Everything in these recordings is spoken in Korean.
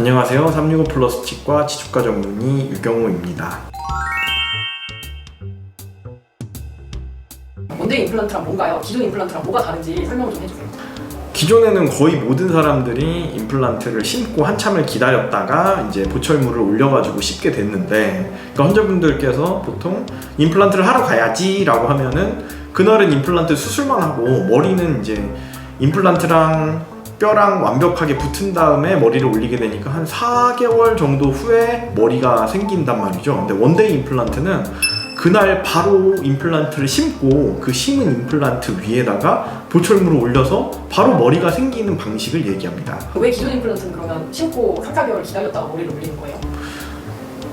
안녕하세요. 365 플러스 치과 치주과 전문의 유경호입니다. 원데이 임플란트랑 뭔가요? 기존 임플란트랑 뭐가 다른지 설명을 좀 해주세요. 기존에는 거의 모든 사람들이 임플란트를 심고 한참을 기다렸다가 이제 보철물을 올려가지고 씹게 됐는데, 그러니까 환자분들께서 보통 임플란트를 하러 가야지 라고 하면은 그날은 임플란트 수술만 하고 머리는 이제 임플란트랑 뼈랑 완벽하게 붙은 다음에 머리를 올리게 되니까 한 4개월 정도 후에 머리가 생긴단 말이죠. 근데 원데이 임플란트는 그날 바로 임플란트를 심고 그 심은 임플란트 위에다가 보철물을 올려서 바로 머리가 생기는 방식을 얘기합니다. 왜 기존 임플란트는 그러면 심고 3, 4개월 기다렸다가 머리를 올리는 거예요?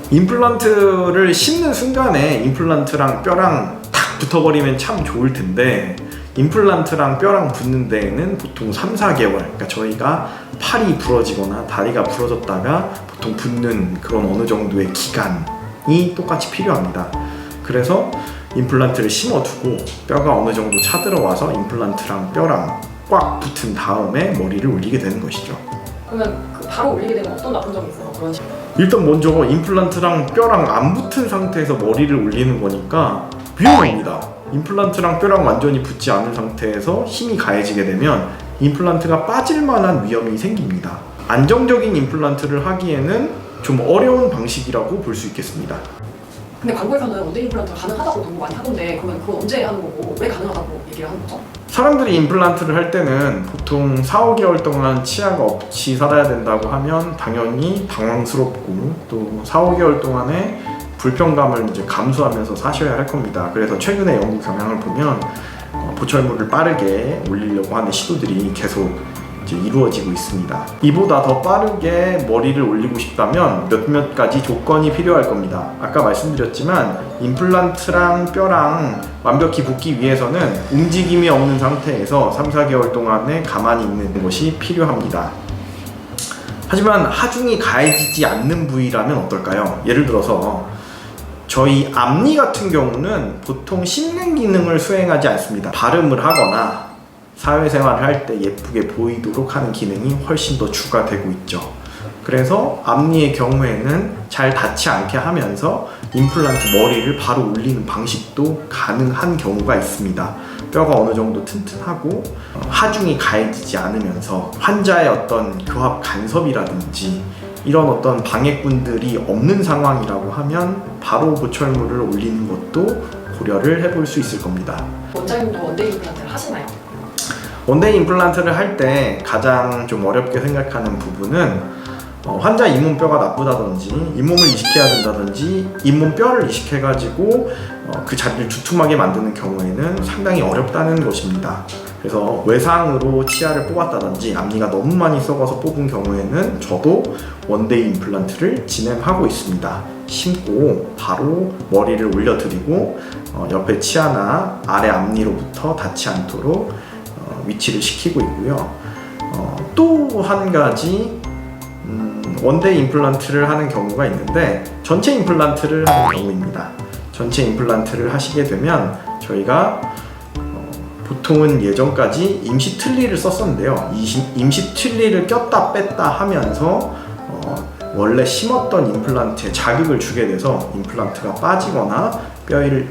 임플란트를 심는 순간에 임플란트랑 뼈랑 탁 붙어버리면 참 좋을 텐데, 임플란트랑 뼈랑 붙는 데에는 보통 3, 4개월, 그러니까 저희가 팔이 부러지거나 다리가 부러졌다가 보통 붙는 그런 어느 정도의 기간이 똑같이 필요합니다. 그래서 임플란트를 심어두고 뼈가 어느 정도 차들어와서 임플란트랑 뼈랑 꽉 붙은 다음에 머리를 올리게 되는 것이죠. 그러면 바로 올리게 되면 어떤 나쁜 점이 있어서 그런 식으로? 일단 먼저 임플란트랑 뼈랑 안 붙은 상태에서 머리를 올리는 거니까 위험합니다. 임플란트랑 뼈랑 완전히 붙지 않은 상태에서 힘이 가해지게 되면 임플란트가 빠질 만한 위험이 생깁니다. 안정적인 임플란트를 하기에는 좀 어려운 방식이라고 볼 수 있겠습니다. 근데 광고에서는 원데이 임플란트가 가능하다고 광고 많이 하던데, 그러면 그건 언제 하는 거고 왜 가능하다고 얘기를 하는 거죠? 사람들이 임플란트를 할 때는 보통 4, 5개월 동안 치아가 없이 살아야 된다고 하면 당연히 당황스럽고, 또 4, 5개월 동안에 불편감을 이제 감수하면서 사셔야 할 겁니다. 그래서 최근에 연구 경향을 보면 보철물을 빠르게 올리려고 하는 시도들이 계속 이제 이루어지고 있습니다. 이보다 더 빠르게 머리를 올리고 싶다면 몇몇 가지 조건이 필요할 겁니다. 아까 말씀드렸지만 임플란트랑 뼈랑 완벽히 붙기 위해서는 움직임이 없는 상태에서 3, 4개월 동안에 가만히 있는 것이 필요합니다. 하지만 하중이 가해지지 않는 부위라면 어떨까요? 예를 들어서 저희 앞니 같은 경우는 보통 씹는 기능을 수행하지 않습니다. 발음을 하거나 사회생활을 할 때 예쁘게 보이도록 하는 기능이 훨씬 더 추가되고 있죠. 그래서 앞니의 경우에는 잘 닿지 않게 하면서 임플란트 머리를 바로 올리는 방식도 가능한 경우가 있습니다. 뼈가 어느 정도 튼튼하고 하중이 가해지지 않으면서 환자의 어떤 교합 간섭이라든지 이런 어떤 방해꾼들이 없는 상황이라고 하면 바로 보철물을 올리는 것도 고려를 해볼 수 있을 겁니다. 원장님도 원데이 임플란트를 하시나요? 원데이 임플란트를 할 때 가장 좀 어렵게 생각하는 부분은 환자 잇몸뼈가 나쁘다든지 잇몸을 이식해야 된다든지 잇몸뼈를 이식해가지고 그 자리를 두툼하게 만드는 경우에는 상당히 어렵다는 것입니다. 그래서 외상으로 치아를 뽑았다든지 앞니가 너무 많이 썩어서 뽑은 경우에는 저도 원데이 임플란트를 진행하고 있습니다. 심고 바로 머리를 올려드리고 옆에 치아나 아래 앞니로부터 닿지 않도록 위치를 시키고 있고요. 또 한 가지 원데이 임플란트를 하는 경우가 있는데 전체 임플란트를 하는 경우입니다. 전체 임플란트를 하시게 되면 저희가 보통은 예전까지 임시 틀니를 썼었는데요. 임시 틀니를 꼈다 뺐다 하면서 원래 심었던 임플란트에 자극을 주게 돼서 임플란트가 빠지거나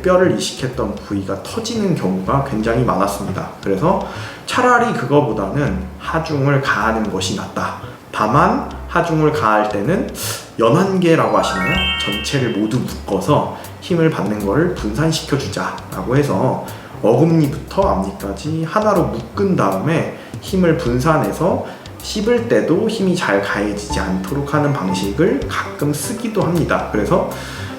뼈를 이식했던 부위가 터지는 경우가 굉장히 많았습니다. 그래서 차라리 그거보다는 하중을 가하는 것이 낫다. 다만 하중을 가할 때는 연한계라고 하시나요? 전체를 모두 묶어서 힘을 받는 것을 분산시켜 주자라고 해서 어금니부터 앞니까지 하나로 묶은 다음에 힘을 분산해서 씹을 때도 힘이 잘 가해지지 않도록 하는 방식을 가끔 쓰기도 합니다. 그래서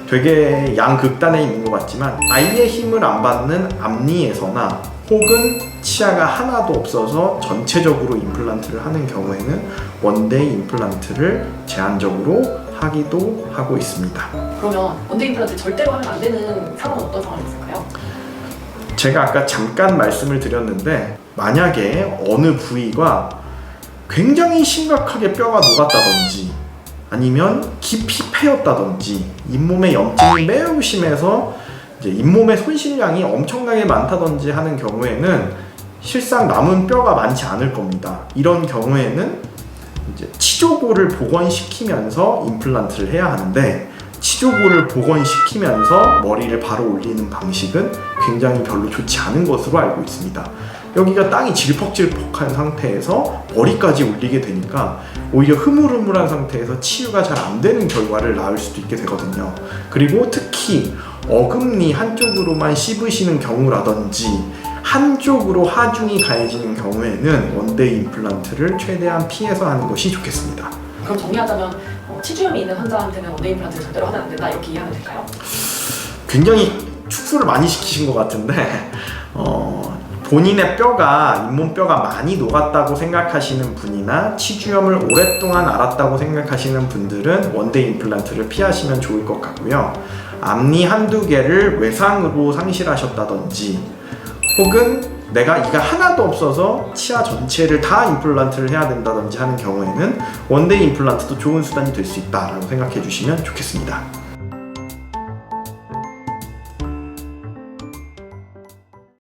되게 양극단에 있는 것 같지만 아예 힘을 안 받는 앞니에서나 혹은 치아가 하나도 없어서 전체적으로 임플란트를 하는 경우에는 원데이 임플란트를 제한적으로 하기도 하고 있습니다. 그러면 원데이 임플란트 절대로 하면 안 되는 상황은 어떤 상황이 있을까요? 제가 아까 잠깐 말씀을 드렸는데, 만약에 어느 부위가 굉장히 심각하게 뼈가 녹았다든지 아니면 깊이 패였다든지 잇몸에 염증이 매우 심해서 이제 잇몸의 손실량이 엄청나게 많다든지 하는 경우에는 실상 남은 뼈가 많지 않을 겁니다. 이런 경우에는 이제 치조골을 복원시키면서 임플란트를 해야 하는데 치조골을 복원시키면서 머리를 바로 올리는 방식은 굉장히 별로 좋지 않은 것으로 알고 있습니다. 여기가 땅이 질퍽질퍽한 상태에서 머리까지 올리게 되니까 오히려 흐물흐물한 상태에서 치유가 잘 안 되는 결과를 낳을 수도 있게 되거든요. 그리고 특히 어금니 한쪽으로만 씹으시는 경우라든지 한쪽으로 하중이 가해지는 경우에는 원데이 임플란트를 최대한 피해서 하는 것이 좋겠습니다. 그럼 정리하자면 치주염이 있는 환자한테는 원데이 임플란트를 절대로 하면 안 된다 이렇게 이해하면 될까요? 굉장히 축소를 많이 시키신 것 같은데 본인의 뼈가 잇몸뼈가 많이 녹았다고 생각하시는 분이나 치주염을 오랫동안 앓았다고 생각하시는 분들은 원데이 임플란트를 피하시면 좋을 것 같고요. 앞니 한두 개를 외상으로 상실하셨다든지 혹은 내가 이가 하나도 없어서 치아 전체를 다 임플란트를 해야 된다든지 하는 경우에는 원데이 임플란트도 좋은 수단이 될 수 있다라고 생각해 주시면 좋겠습니다.